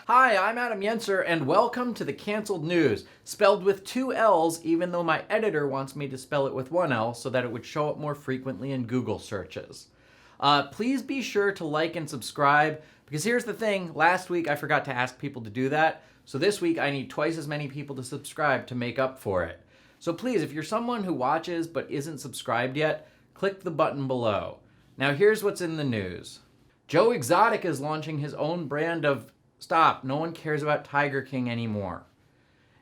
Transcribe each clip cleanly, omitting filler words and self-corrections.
Hi, I'm Adam Yenser, and welcome to the Canceled News, spelled with 2 L's, even though my editor wants me to spell it with 1 L so that it would show up more frequently in Google searches. Please be sure to like and subscribe, because here's the thing, last week I forgot to ask people to do that, so this week I need twice as many people to subscribe to make up for it. So please, if you're someone who watches but isn't subscribed yet, click the button below. Now here's what's in the news. Joe Exotic is launching his own brand of stop, no one cares about Tiger King anymore.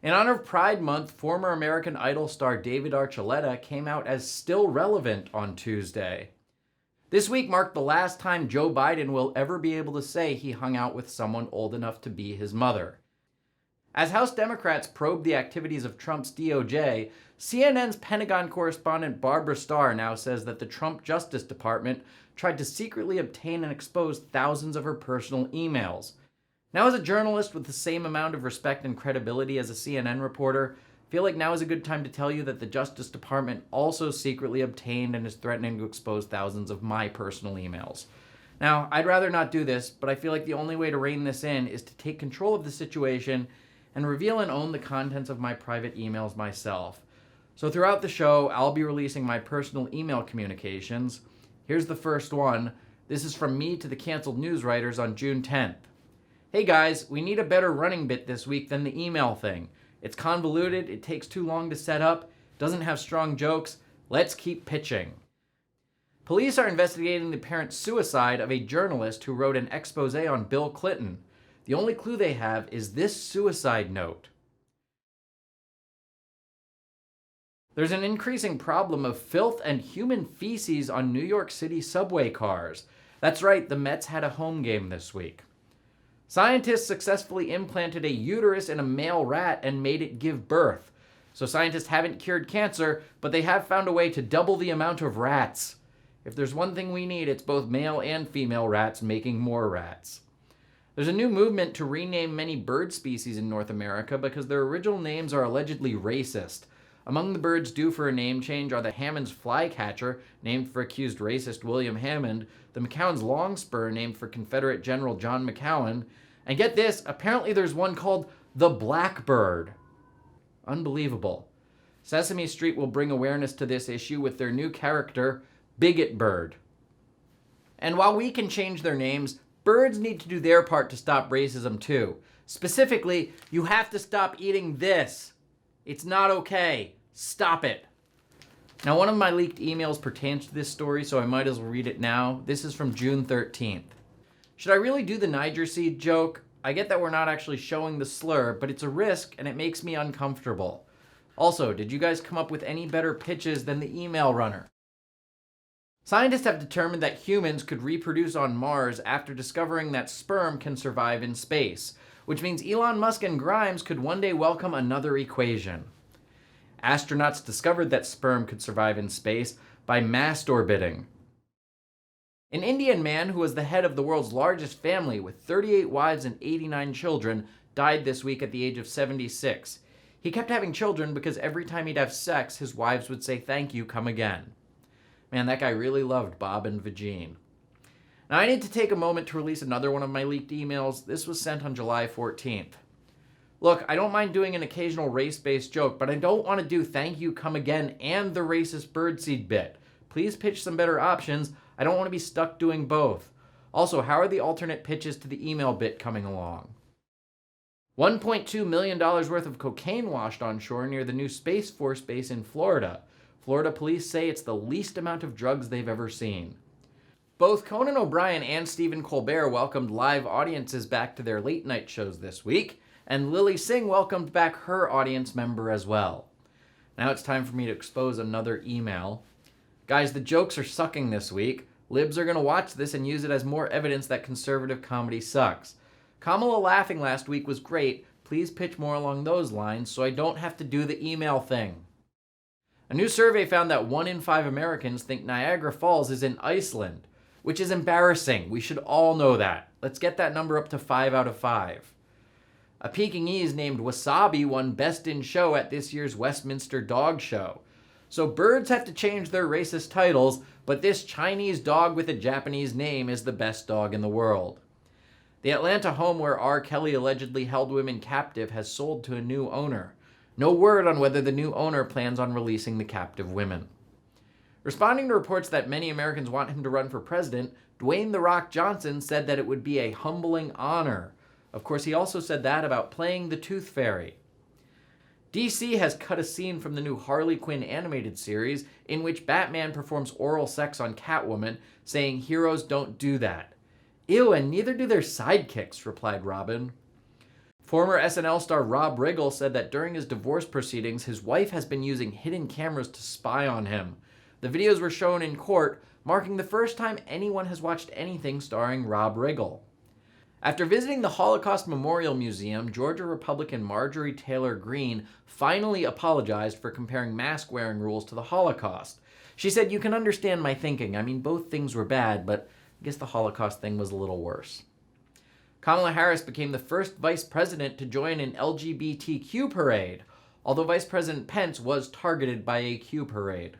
In honor of Pride Month, former American Idol star David Archuleta came out as still relevant on Tuesday. This week marked the last time Joe Biden will ever be able to say he hung out with someone old enough to be his mother. As House Democrats probe the activities of Trump's DOJ, CNN's Pentagon correspondent Barbara Starr now says that the Trump Justice Department tried to secretly obtain and expose thousands of her personal emails. Now, as a journalist with the same amount of respect and credibility as a CNN reporter, I feel like now is a good time to tell you that the Justice Department also secretly obtained and is threatening to expose thousands of my personal emails. Now, I'd rather not do this, but I feel like the only way to rein this in is to take control of the situation and reveal and own the contents of my private emails myself. So throughout the show, I'll be releasing my personal email communications. Here's the first one. This is from me to the Canceled News writers on June 10th. Hey guys, we need a better running bit this week than the email thing. It's convoluted, it takes too long to set up, doesn't have strong jokes. Let's keep pitching. Police are investigating the apparent suicide of a journalist who wrote an expose on Bill Clinton. The only clue they have is this suicide note. There's an increasing problem of filth and human feces on New York City subway cars. That's right, the Mets had a home game this week. Scientists successfully implanted a uterus in a male rat and made it give birth. So scientists haven't cured cancer, but they have found a way to double the amount of rats. If there's one thing we need, it's both male and female rats making more rats. There's a new movement to rename many bird species in North America because their original names are allegedly racist. Among the birds due for a name change are the Hammond's flycatcher, named for accused racist William Hammond, the McCown's longspur, named for Confederate General John McCowan, and get this, apparently there's one called the Blackbird. Unbelievable. Sesame Street will bring awareness to this issue with their new character, Bigot Bird. And while we can change their names, birds need to do their part to stop racism too. Specifically, you have to stop eating this. It's not okay. Stop it. Now, one of my leaked emails pertains to this story, so I might as well read it now. This is from June 13th. Should I really do the Niger seed joke? I get that we're not actually showing the slur, but it's a risk and it makes me uncomfortable. Also, did you guys come up with any better pitches than the email runner? Scientists have determined that humans could reproduce on Mars after discovering that sperm can survive in space, which means Elon Musk and Grimes could one day welcome another equation. Astronauts discovered that sperm could survive in space by mast orbiting. An Indian man who was the head of the world's largest family with 38 wives and 89 children died this week at the age of 76. He kept having children because every time he'd have sex, his wives would say, "Thank you, come again." Man, that guy really loved Bob and Vagine. Now, I need to take a moment to release another one of my leaked emails. This was sent on July 14th. Look, I don't mind doing an occasional race-based joke, but I don't want to do "thank you, come again" and the racist birdseed bit. Please pitch some better options. I don't want to be stuck doing both. Also, how are the alternate pitches to the email bit coming along? $1.2 million worth of cocaine washed on shore near the new Space Force base in Florida. Florida police say it's the least amount of drugs they've ever seen. Both Conan O'Brien and Stephen Colbert welcomed live audiences back to their late night shows this week, and Lily Singh welcomed back her audience member as well. Now it's time for me to expose another email. Guys, the jokes are sucking this week. Libs are going to watch this and use it as more evidence that conservative comedy sucks. Kamala laughing last week was great. Please pitch more along those lines so I don't have to do the email thing. A new survey found that 1 in 5 Americans think Niagara Falls is in Iceland, which is embarrassing. We should all know that. Let's get that number up to 5 out of 5. A Pekingese named Wasabi won Best in Show at this year's Westminster Dog Show. So birds have to change their racist titles, but this Chinese dog with a Japanese name is the best dog in the world. The Atlanta home where R. Kelly allegedly held women captive has sold to a new owner. No word on whether the new owner plans on releasing the captive women. Responding to reports that many Americans want him to run for president, Dwayne "The Rock" Johnson said that it would be a humbling honor. Of course, he also said that about playing the Tooth Fairy. DC has cut a scene from the new Harley Quinn animated series in which Batman performs oral sex on Catwoman, saying heroes don't do that. Ew, and neither do their sidekicks, replied Robin. Former SNL star Rob Riggle said that during his divorce proceedings, his wife has been using hidden cameras to spy on him. The videos were shown in court, marking the first time anyone has watched anything starring Rob Riggle. After visiting the Holocaust Memorial Museum, Georgia Republican Marjorie Taylor Greene finally apologized for comparing mask-wearing rules to the Holocaust. She said, "You can understand my thinking. I mean, both things were bad, but I guess the Holocaust thing was a little worse." Kamala Harris became the first vice president to join an LGBTQ parade, although Vice President Pence was targeted by a Q parade.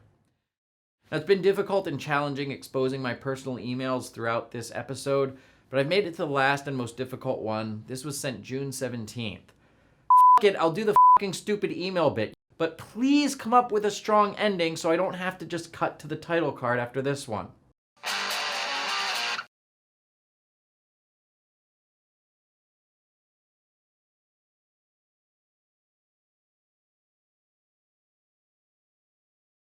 Now, it's been difficult and challenging exposing my personal emails throughout this episode, but I've made it to the last and most difficult one. This was sent June 17th. F*** it, I'll do the fucking stupid email bit, but please come up with a strong ending so I don't have to just cut to the title card after this one.